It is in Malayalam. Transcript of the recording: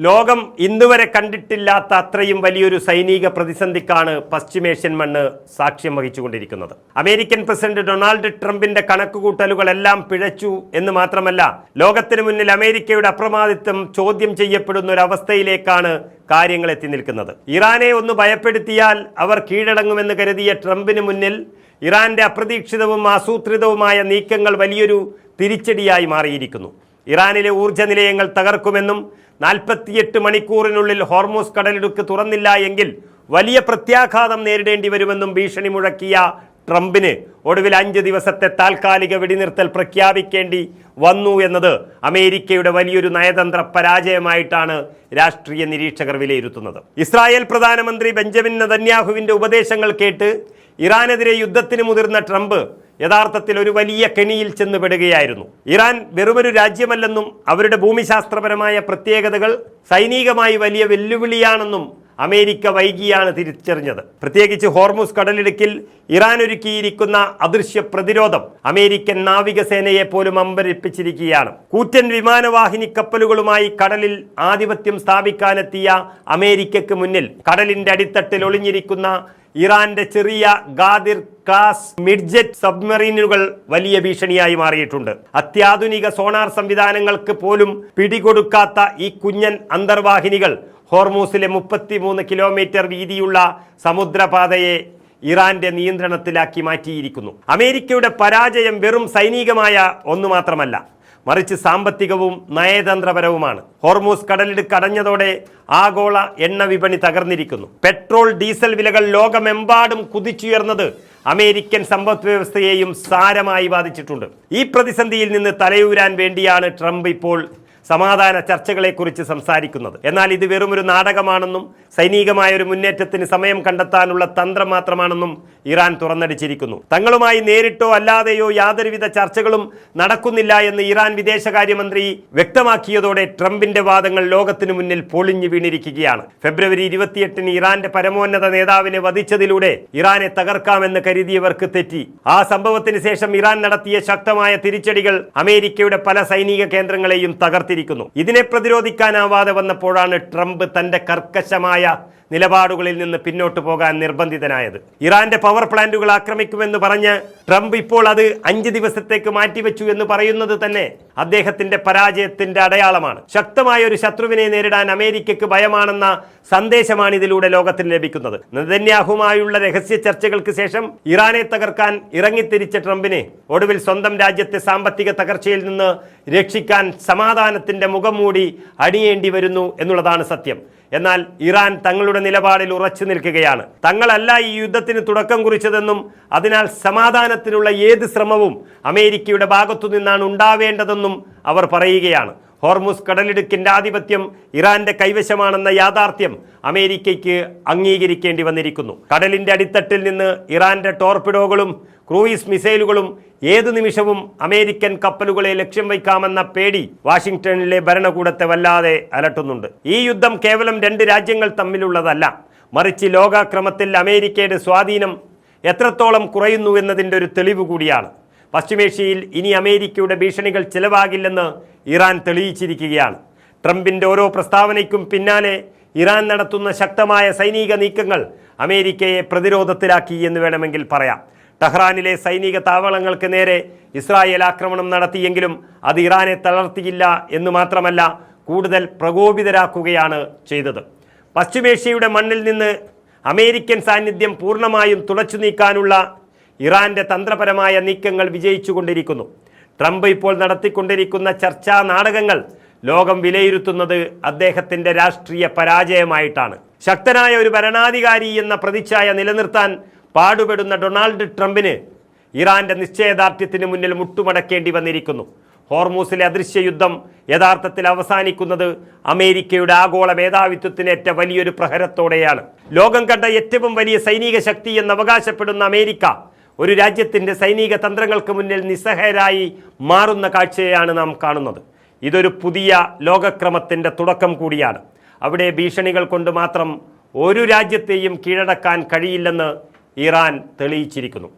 ലോകം ഇന്നുവരെ കണ്ടിട്ടില്ലാത്ത അത്രയും വലിയൊരു സൈനിക പ്രതിസന്ധിക്കാണ് പശ്ചിമേഷ്യൻ മണ്ണ് സാക്ഷ്യം വഹിച്ചുകൊണ്ടിരിക്കുന്നത്. അമേരിക്കൻ പ്രസിഡന്റ് ഡൊണാൾഡ് ട്രംപിന്റെ കണക്കുകൂട്ടലുകളെല്ലാം പിഴച്ചു എന്ന് മാത്രമല്ല, ലോകത്തിന് മുന്നിൽ അമേരിക്കയുടെ അപ്രമാദിത്വം ചോദ്യം ചെയ്യപ്പെടുന്ന ഒരു അവസ്ഥയിലേക്കാണ് കാര്യങ്ങൾ എത്തി നിൽക്കുന്നത്. ഇറാനെ ഒന്ന് ഭയപ്പെടുത്തിയാൽ അവർ കീഴടങ്ങുമെന്ന് കരുതിയ ട്രംപിന് മുന്നിൽ ഇറാന്റെ അപ്രതീക്ഷിതവും ആസൂത്രിതവുമായ നീക്കങ്ങൾ വലിയൊരു തിരിച്ചടിയായി മാറിയിരിക്കുന്നു. ഇറാനിലെ ഊർജ്ജ നിലയങ്ങൾ തകർക്കുമെന്നും 48 മണിക്കൂറിനുള്ളിൽ ഹോർമൂസ് കടലിടുക്ക് തുറന്നില്ല എങ്കിൽ വലിയ പ്രത്യാഘാതം നേരിടേണ്ടി വരുമെന്നും ഭീഷണി മുഴക്കിയ ട്രംപിന് ഒടുവിൽ 5 ദിവസത്തെ താൽക്കാലിക വെടിനിർത്തൽ പ്രഖ്യാപിക്കേണ്ടി വന്നു എന്നത് അമേരിക്കയുടെ വലിയൊരു നയതന്ത്ര പരാജയമായിട്ടാണ് രാഷ്ട്രീയ നിരീക്ഷകർ വിലയിരുത്തുന്നത്. ഇസ്രായേൽ പ്രധാനമന്ത്രി ബെഞ്ചമിൻ നെതന്യാഹുവിന്റെ ഉപദേശങ്ങൾ കേട്ട് ഇറാനെതിരെ യുദ്ധത്തിന് മുതിർന്ന ട്രംപ് യഥാർത്ഥത്തിൽ ഒരു വലിയ കെണിയിൽ ചെന്നുപെടുകയായിരുന്നു. ഇറാൻ വെറുമൊരു രാജ്യമല്ലെന്നും അവരുടെ ഭൂമിശാസ്ത്രപരമായ പ്രത്യേകതകൾ സൈനികമായി വലിയ വെല്ലുവിളിയാണെന്നും അമേരിക്ക വൈകിയാണ് തിരിച്ചറിഞ്ഞത്. പ്രത്യേകിച്ച് ഹോർമൂസ് കടലിടുക്കിൽ ഇറാൻ ഒരുക്കിയിരിക്കുന്ന അദൃശ്യ പ്രതിരോധം അമേരിക്കൻ നാവികസേനയെ പോലും അമ്പരപ്പിച്ചിരിക്കുകയാണ്. കൂറ്റൻ വിമാനവാഹിനി കപ്പലുകളുമായി കടലിൽ ആധിപത്യം സ്ഥാപിക്കാനെത്തിയ അമേരിക്കയ്ക്ക് മുന്നിൽ കടലിന്റെ അടിത്തട്ടിൽ ഒളിഞ്ഞിരിക്കുന്ന ഇറാന്റെ ചെറിയ ഗാദിർ ക്ലാസ് മിഡ്ജറ്റ് സബ്മറീനുകൾ വലിയ ഭീഷണിയായി മാറിയിട്ടുണ്ട്. അത്യാധുനിക സോണാർ സംവിധാനങ്ങൾക്ക് പോലും പിടികൊടുക്കാത്ത ഈ കുഞ്ഞൻ അന്തർവാഹിനികൾ ഹോർമൂസിലെ 33 കിലോമീറ്റർ വീതിയുള്ള സമുദ്രപാതയെ ഇറാന്റെ നിയന്ത്രണത്തിലാക്കി മാറ്റിയിരിക്കുന്നു. അമേരിക്കയുടെ പരാജയം വെറും സൈനികമായ ഒന്നു മാത്രമല്ല, മറിച്ച് സാമ്പത്തികവും നയതന്ത്രപരവുമാണ്. ഹോർമൂസ് കടലിടുക്ക് അടഞ്ഞതോടെ ആഗോള എണ്ണ വിപണി തകർന്നിരിക്കുന്നു. പെട്രോൾ, ഡീസൽ വിലകൾ ലോകമെമ്പാടും കുതിച്ചുയർന്നത് അമേരിക്കൻ സമ്പദ് വ്യവസ്ഥയെയും സാരമായി ബാധിച്ചിട്ടുണ്ട്. ഈ പ്രതിസന്ധിയിൽ നിന്ന് തലയൂരാൻ വേണ്ടിയാണ് ട്രംപ് ഇപ്പോൾ സമാധാന ചർച്ചകളെക്കുറിച്ച് സംസാരിക്കുന്നത്. എന്നാൽ ഇത് വെറുമൊരു നാടകമാണെന്നും സൈനികമായ ഒരു മുന്നേറ്റത്തിന് സമയം കണ്ടെത്താനുള്ള തന്ത്രം മാത്രമാണെന്നും ഇറാൻ തുറന്നടിച്ചിരിക്കുന്നു. തങ്ങളുമായി നേരിട്ടോ അല്ലാതെയോ യാതൊരുവിധ ചർച്ചകളും നടക്കുന്നില്ല എന്ന് ഇറാൻ വിദേശകാര്യമന്ത്രി വ്യക്തമാക്കിയതോടെ ട്രംപിന്റെ വാദങ്ങൾ ലോകത്തിനു മുന്നിൽ പൊളിഞ്ഞു വീണിരിക്കുകയാണ്. ഫെബ്രുവരി 28-ന് ഇറാന്റെ പരമോന്നത നേതാവിനെ വധിച്ചതിലൂടെ ഇറാനെ തകർക്കാമെന്ന് കരുതിയവർക്ക് തെറ്റി. ആ സംഭവത്തിന് ശേഷം ഇറാൻ നടത്തിയ ശക്തമായ തിരിച്ചടികൾ അമേരിക്കയുടെ പല സൈനിക കേന്ദ്രങ്ങളെയും തകർത്തി. ഇതിനെ പ്രതിരോധിക്കാനാവാതെ വന്നപ്പോഴാണ് ട്രംപ് തന്റെ കർക്കശമായ നിലപാടുകളിൽ നിന്ന് പിന്നോട്ട് പോകാൻ നിർബന്ധിതനായത്. ഇറാന്റെ പവർ പ്ലാന്റുകൾ ആക്രമിക്കുമെന്ന് പറഞ്ഞ് ട്രംപ് ഇപ്പോൾ അത് 5 ദിവസത്തേക്ക് മാറ്റിവെച്ചു എന്ന് പറയുന്നത് തന്നെ അദ്ദേഹത്തിന്റെ പരാജയത്തിന്റെ അടയാളമാണ്. ശക്തമായ ഒരു ശത്രുവിനെ നേരിടാൻ അമേരിക്കയ്ക്ക് ഭയമാണെന്ന സന്ദേശമാണ് ഇതിലൂടെ ലോകത്തിന് ലഭിക്കുന്നത്. നെതന്യാഹുമായുള്ള രഹസ്യ ചർച്ചകൾക്ക് ശേഷം ഇറാനെ തകർക്കാൻ ഇറങ്ങിത്തിരിച്ച ട്രംപിന് ഒടുവിൽ സ്വന്തം രാജ്യത്തെ സാമ്പത്തിക തകർച്ചയിൽ നിന്ന് രക്ഷിക്കാൻ സമാധാനത്തിന്റെ മുഖം മൂടി അണിയേണ്ടി വരുന്നു എന്നുള്ളതാണ് സത്യം. എന്നാൽ ഇറാൻ തങ്ങളുടെ നിലപാടിൽ ഉറച്ചു നിൽക്കുകയാണ്. തങ്ങളല്ല ഈ യുദ്ധത്തിന് തുടക്കം കുറിച്ചതെന്നും അതിനാൽ സമാധാനത്തിനുള്ള ഏത് ശ്രമവും അമേരിക്കയുടെ ഭാഗത്തു നിന്നാണ് ഉണ്ടാവേണ്ടതെന്നും അവർ പറയുകയാണ്. ഹോർമൂസ് കടലിടുക്കിന്റെ ആധിപത്യം ഇറാന്റെ കൈവശമാണെന്ന യാഥാർത്ഥ്യം അമേരിക്കയ്ക്ക് അംഗീകരിക്കേണ്ടി വന്നിരിക്കുന്നു. കടലിന്റെ അടിത്തട്ടിൽ നിന്ന് ഇറാന്റെ ടോർപിഡോകളും ക്രൂയിസ് മിസൈലുകളും ഏതു നിമിഷവും അമേരിക്കൻ കപ്പലുകളെ ലക്ഷ്യം വയ്ക്കാമെന്ന പേടി വാഷിംഗ്ടണിലെ ഭരണകൂടത്തെ വല്ലാതെ അലട്ടുന്നുണ്ട്. ഈ യുദ്ധം കേവലം 2 രാജ്യങ്ങൾ തമ്മിലുള്ളതല്ല, മറിച്ച് ലോകാക്രമത്തിൽ അമേരിക്കയുടെ സ്വാധീനം എത്രത്തോളം കുറയുന്നു എന്നതിൻ്റെ ഒരു തെളിവ് കൂടിയാണ്. പശ്ചിമേഷ്യയിൽ ഇനി അമേരിക്കയുടെ ഭീഷണികൾ ചിലവാകില്ലെന്ന് ഇറാൻ തെളിയിച്ചിരിക്കുകയാണ്. ട്രംപിന്റെ ഓരോ പ്രസ്താവനയ്ക്കും പിന്നാലെ ഇറാൻ നടത്തുന്ന ശക്തമായ സൈനിക നീക്കങ്ങൾ അമേരിക്കയെ പ്രതിരോധത്തിലാക്കി എന്ന് വേണമെങ്കിൽ പറയാം. ടെഹ്റാനിലെ സൈനിക താവളങ്ങൾക്ക് നേരെ ഇസ്രായേൽ ആക്രമണം നടത്തിയെങ്കിലും അത് ഇറാനെ തളർത്തിയില്ല എന്ന് മാത്രമല്ല, കൂടുതൽ പ്രകോപിതരാക്കുകയാണ് ചെയ്തത്. പശ്ചിമേഷ്യയുടെ മണ്ണിൽ നിന്ന് അമേരിക്കൻ സാന്നിധ്യം പൂർണ്ണമായും തുടച്ചു നീക്കാനുള്ള ഇറാന്റെ തന്ത്രപരമായ നീക്കങ്ങൾ വിജയിച്ചുകൊണ്ടിരിക്കുന്നു. ട്രംപ് ഇപ്പോൾ നടത്തിക്കൊണ്ടിരിക്കുന്ന ചർച്ചാ നാടകങ്ങൾ ലോകം വിലയിരുത്തുന്നത് അദ്ദേഹത്തിന്റെ രാഷ്ട്രീയ പരാജയമായിട്ടാണ്. ശക്തനായ ഒരു ഭരണാധികാരി എന്ന പ്രതിച്ഛായ നിലനിർത്താൻ പാടുപെടുന്ന ഡൊണാൾഡ് ട്രംപിന് ഇറാന്റെ നിശ്ചയദാർഢ്യത്തിന് മുന്നിൽ മുട്ടുമടക്കേണ്ടി വന്നിരിക്കുന്നു. ഹോർമൂസിലെ അദൃശ്യ യുദ്ധം യഥാർത്ഥത്തിൽ അവസാനിക്കുന്നത് അമേരിക്കയുടെ ആഗോള മേധാവിത്വത്തിനേറ്റ വലിയൊരു പ്രഹരത്തോടെയാണ്. ലോകം കണ്ട ഏറ്റവും വലിയ സൈനിക ശക്തി എന്ന് അവകാശപ്പെടുന്ന അമേരിക്ക ഒരു രാജ്യത്തിന്റെ സൈനിക തന്ത്രങ്ങൾക്ക് മുന്നിൽ നിസ്സഹായരായി മാറുന്ന കാഴ്ചയാണ് നാം കാണുന്നത്. ഇതൊരു പുതിയ ലോകക്രമത്തിന്റെ തുടക്കം കൂടിയാണ്. അവിടെ ഭീഷണികൾ കൊണ്ട് മാത്രം ഒരു രാജ്യത്തെയും കീഴടക്കാൻ കഴിയില്ലെന്ന് ഇറാൻ തെളിയിച്ചിരിക്കുന്നു.